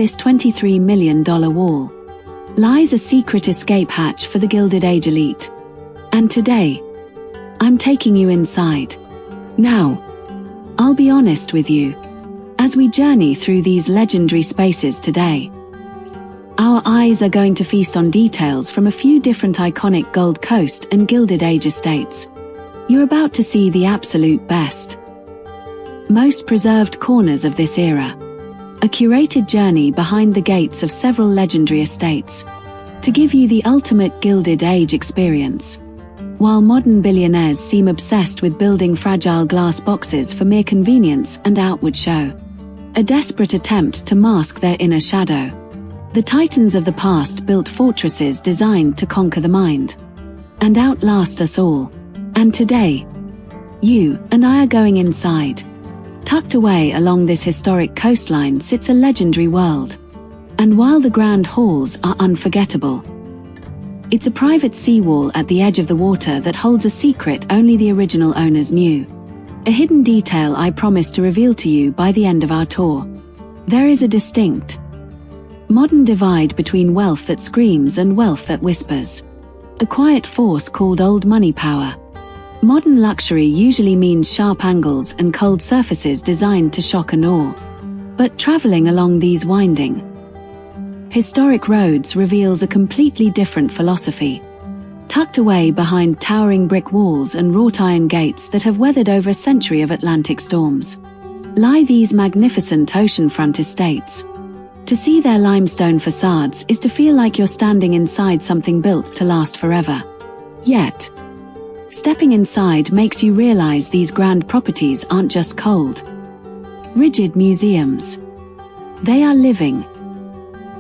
this $23 million wall lies a secret escape hatch for the Gilded Age elite. And today, I'm taking you inside. Now, I'll be honest with you. As we journey through these legendary spaces today, our eyes are going to feast on details from a few different iconic Gold Coast and Gilded Age estates. You're about to see the absolute best, most preserved corners of this era. A curated journey behind the gates of several legendary estates, to give you the ultimate Gilded Age experience. While modern billionaires seem obsessed with building fragile glass boxes for mere convenience and outward show, a desperate attempt to mask their inner shadow, the titans of the past built fortresses designed to conquer the mind and outlast us all. And today, you and I are going inside. Tucked away along this historic coastline sits a legendary world. And while the grand halls are unforgettable, it's a private seawall at the edge of the water that holds a secret only the original owners knew. A hidden detail I promise to reveal to you by the end of our tour. There is a distinct, modern divide between wealth that screams and wealth that whispers. A quiet force called old money power. Modern luxury usually means sharp angles and cold surfaces designed to shock and awe. But traveling along these winding, historic roads reveals a completely different philosophy. Tucked away behind towering brick walls and wrought iron gates that have weathered over a century of Atlantic storms, lie these magnificent oceanfront estates. To see their limestone facades is to feel like you're standing inside something built to last forever. Yet, stepping inside makes you realize these grand properties aren't just cold, rigid museums. They are living,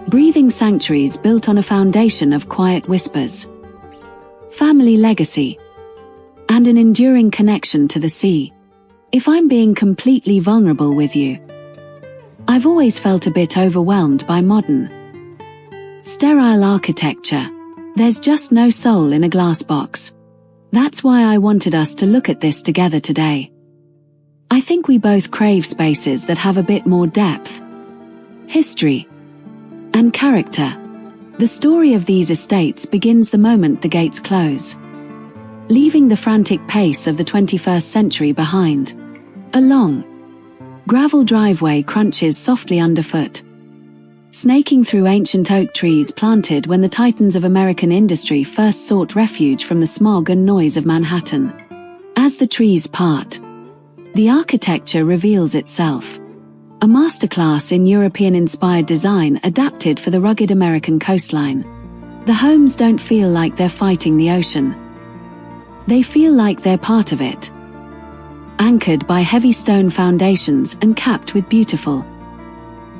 breathing sanctuaries built on a foundation of quiet whispers, family legacy, and an enduring connection to the sea. If I'm being completely vulnerable with you, I've always felt a bit overwhelmed by modern, sterile architecture. There's just no soul in a glass box. That's why I wanted us to look at this together today. I think we both crave spaces that have a bit more depth, history, and character. The story of these estates begins the moment the gates close, leaving the frantic pace of the 21st century behind. A long, gravel driveway crunches softly underfoot, snaking through ancient oak trees planted when the titans of American industry first sought refuge from the smog and noise of Manhattan. As the trees part, the architecture reveals itself. A masterclass in European-inspired design adapted for the rugged American coastline. The homes don't feel like they're fighting the ocean. They feel like they're part of it. Anchored by heavy stone foundations and capped with beautiful,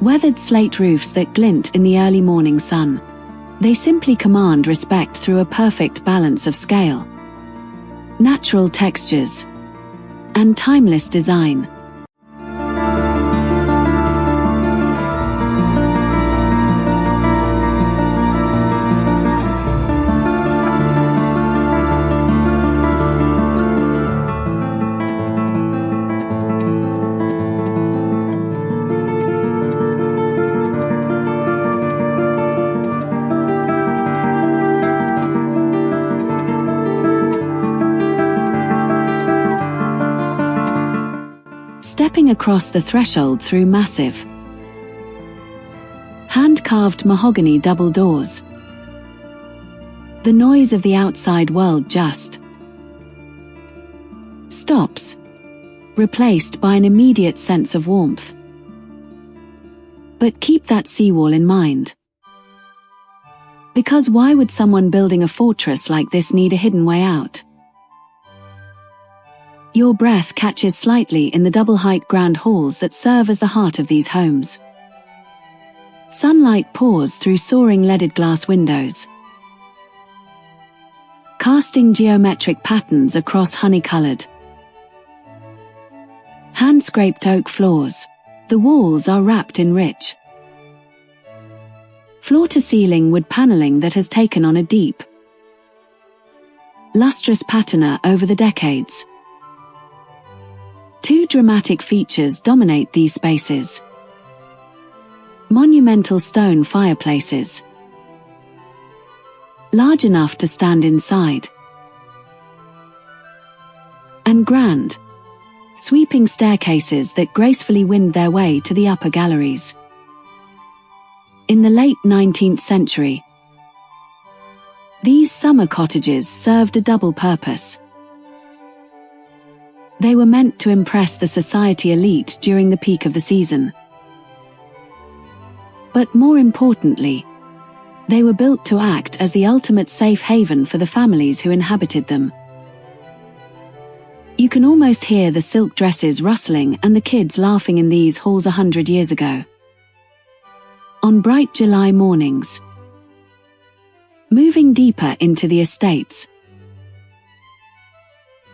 weathered slate roofs that glint in the early morning sun. They simply command respect through a perfect balance of scale, natural textures, and timeless design. Stepping across the threshold through massive, hand-carved mahogany double doors, the noise of the outside world just stops, replaced by an immediate sense of warmth. But keep that seawall in mind. Because why would someone building a fortress like this need a hidden way out? Your breath catches slightly in the double-height grand halls that serve as the heart of these homes. Sunlight pours through soaring leaded glass windows, casting geometric patterns across honey-colored, hand-scraped oak floors. The walls are wrapped in rich, floor-to-ceiling wood paneling that has taken on a deep, lustrous patina over the decades. Two dramatic features dominate these spaces. Monumental stone fireplaces, large enough to stand inside, and grand, sweeping staircases that gracefully wind their way to the upper galleries. In the late 19th century, these summer cottages served a double purpose. They were meant to impress the society elite during the peak of the season. But more importantly, they were built to act as the ultimate safe haven for the families who inhabited them. You can almost hear the silk dresses rustling and the kids laughing in these halls 100 years ago. On bright July mornings. Moving deeper into the estates,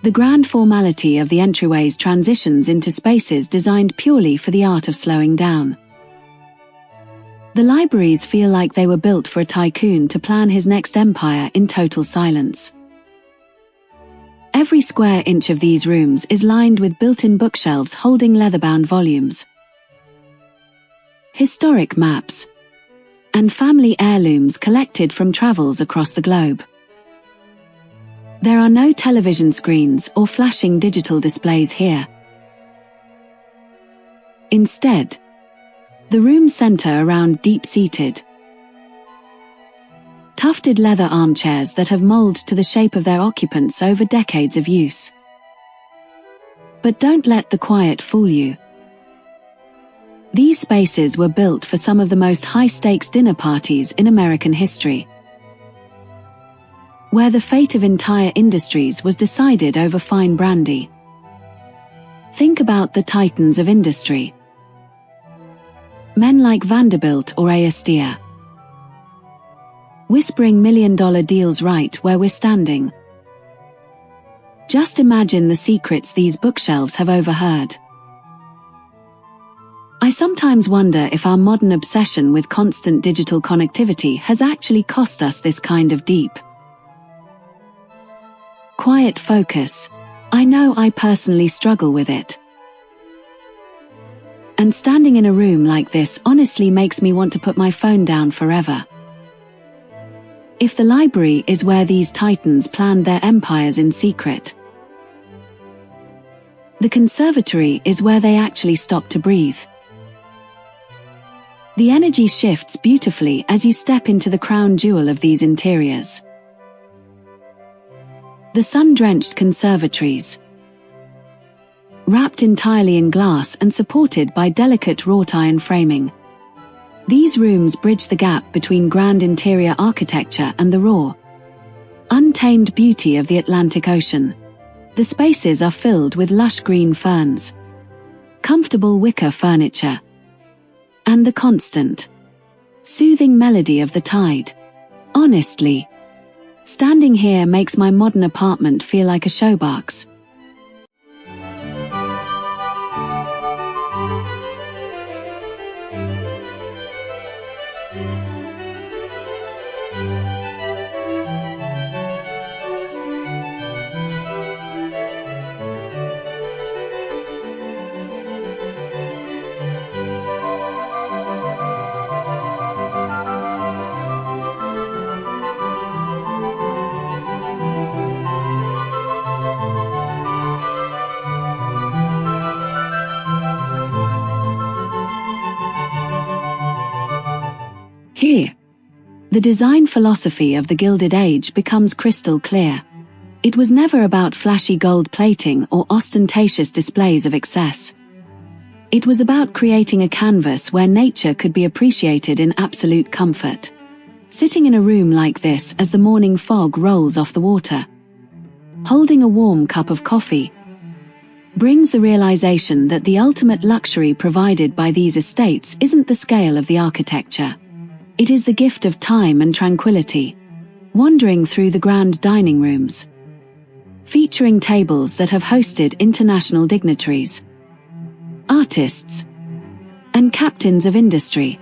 the grand formality of the entryways transitions into spaces designed purely for the art of slowing down. The libraries feel like they were built for a tycoon to plan his next empire in total silence. Every square inch of these rooms is lined with built-in bookshelves holding leather-bound volumes, historic maps, and family heirlooms collected from travels across the globe. There are no television screens or flashing digital displays here. Instead, the rooms center around deep-seated, tufted leather armchairs that have molded to the shape of their occupants over decades of use. But don't let the quiet fool you. These spaces were built for some of the most high-stakes dinner parties in American history, where the fate of entire industries was decided over fine brandy. Think about the titans of industry. Men like Vanderbilt or Aestia, whispering million-dollar deals right where we're standing. Just imagine the secrets these bookshelves have overheard. I sometimes wonder if our modern obsession with constant digital connectivity has actually cost us this kind of deep, quiet focus. I know I personally struggle with it. And standing in a room like this honestly makes me want to put my phone down forever. If the library is where these titans planned their empires in secret, the conservatory is where they actually stop to breathe. The energy shifts beautifully as you step into the crown jewel of these interiors. The sun-drenched conservatories, wrapped entirely in glass and supported by delicate wrought iron framing. These rooms bridge the gap between grand interior architecture and the raw, untamed beauty of the Atlantic Ocean. The spaces are filled with lush green ferns, comfortable wicker furniture, and the constant, soothing melody of the tide. Honestly, standing here makes my modern apartment feel like a showbox. Here, the design philosophy of the Gilded Age becomes crystal clear. It was never about flashy gold plating or ostentatious displays of excess. It was about creating a canvas where nature could be appreciated in absolute comfort. Sitting in a room like this as the morning fog rolls off the water, holding a warm cup of coffee, brings the realization that the ultimate luxury provided by these estates isn't the scale of the architecture. It is the gift of time and tranquility. Wandering through the grand dining rooms, featuring tables that have hosted international dignitaries, artists, and captains of industry,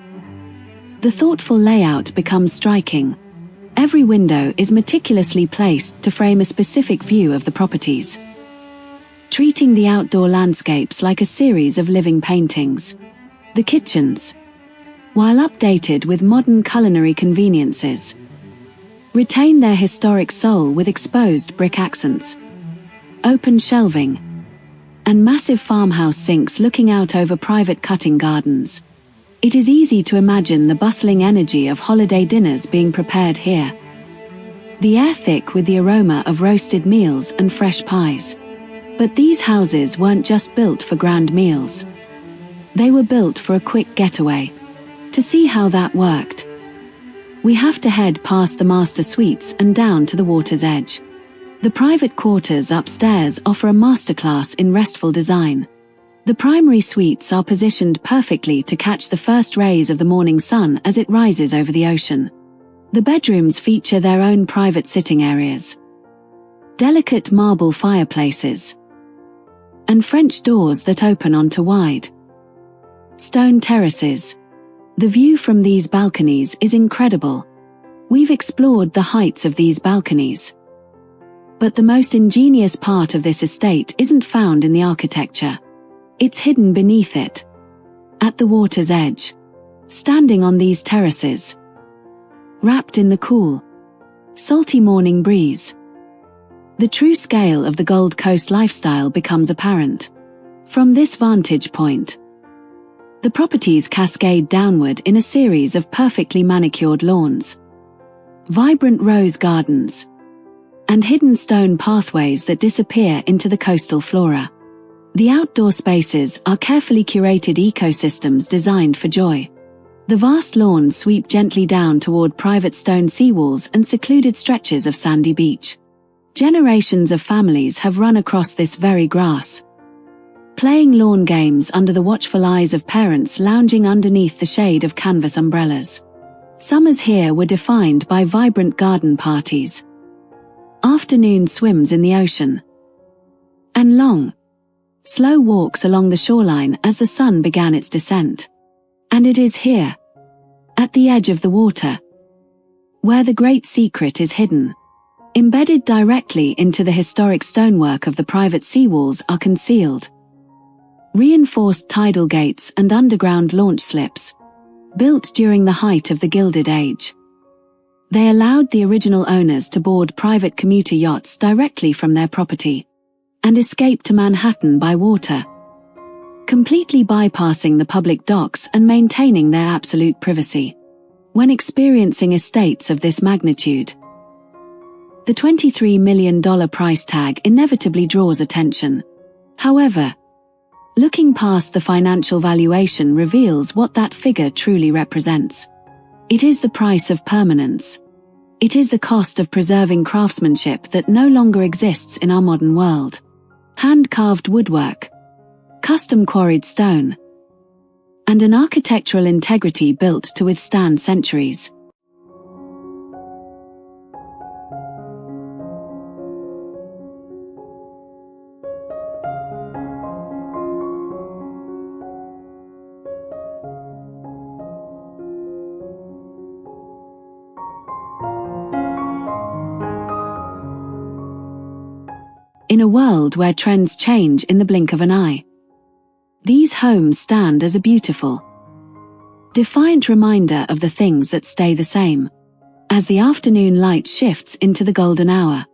the thoughtful layout becomes striking. Every window is meticulously placed to frame a specific view of the properties, treating the outdoor landscapes like a series of living paintings. The kitchens, while updated with modern culinary conveniences. Retain their historic soul with exposed brick accents, open shelving, and massive farmhouse sinks looking out over private cutting gardens. It is easy to imagine the bustling energy of holiday dinners being prepared here. The air thick with the aroma of roasted meals and fresh pies. But these houses weren't just built for grand meals. They were built for a quick getaway. To see how that worked, we have to head past the master suites and down to the water's edge. The private quarters upstairs offer a masterclass in restful design. The primary suites are positioned perfectly to catch the first rays of the morning sun as it rises over the ocean. The bedrooms feature their own private sitting areas, delicate marble fireplaces, and French doors that open onto wide stone terraces. The view from these balconies is incredible. We've explored the heights of these balconies. But the most ingenious part of this estate isn't found in the architecture. It's hidden beneath it. At the water's edge, standing on these terraces, wrapped in the cool, salty morning breeze, the true scale of the Gold Coast lifestyle becomes apparent. From this vantage point, the properties cascade downward in a series of perfectly manicured lawns, vibrant rose gardens, and hidden stone pathways that disappear into the coastal flora. The outdoor spaces are carefully curated ecosystems designed for joy. The vast lawns sweep gently down toward private stone seawalls and secluded stretches of sandy beach. Generations of families have run across this very grass, playing lawn games under the watchful eyes of parents lounging underneath the shade of canvas umbrellas. Summers here were defined by vibrant garden parties, afternoon swims in the ocean, and long, slow walks along the shoreline as the sun began its descent. And it is here, at the edge of the water, where the great secret is hidden. Embedded directly into the historic stonework of the private seawalls are concealed, reinforced tidal gates and underground launch slips, built during the height of the Gilded Age. They allowed the original owners to board private commuter yachts directly from their property, and escape to Manhattan by water, completely bypassing the public docks and maintaining their absolute privacy. When experiencing estates of this magnitude, the $23 million price tag inevitably draws attention. However, looking past the financial valuation reveals what that figure truly represents. It is the price of permanence. It is the cost of preserving craftsmanship that no longer exists in our modern world. Hand-carved woodwork, custom quarried stone, and an architectural integrity built to withstand centuries. In a world where trends change in the blink of an eye, these homes stand as a beautiful, defiant reminder of the things that stay the same. As the afternoon light shifts into the golden hour,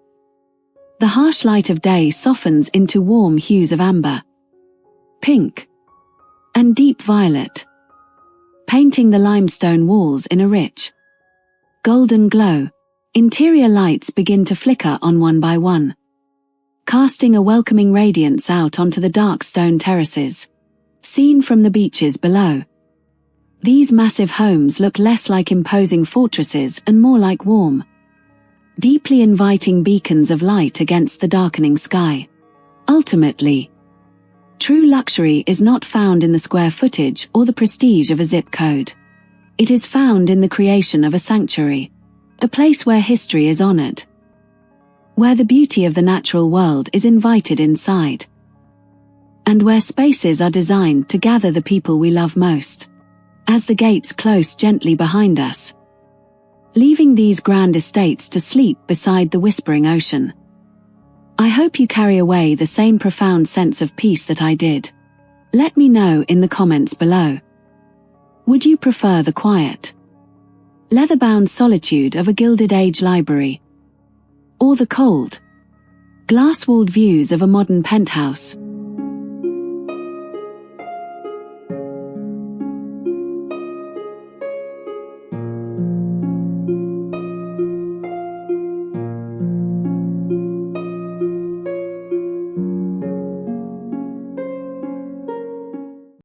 the harsh light of day softens into warm hues of amber, pink, and deep violet, painting the limestone walls in a rich, golden glow. Interior lights begin to flicker on one by one, casting a welcoming radiance out onto the dark stone terraces. Seen from the beaches below, these massive homes look less like imposing fortresses and more like warm, deeply inviting beacons of light against the darkening sky. Ultimately, true luxury is not found in the square footage or the prestige of a zip code. It is found in the creation of a sanctuary, a place where history is honored, where the beauty of the natural world is invited inside, and where spaces are designed to gather the people we love most. As the gates close gently behind us, leaving these grand estates to sleep beside the whispering ocean, I hope you carry away the same profound sense of peace that I did. Let me know in the comments below. Would you prefer the quiet, leather-bound solitude of a Gilded Age library, or the cold, glass-walled views of a modern penthouse?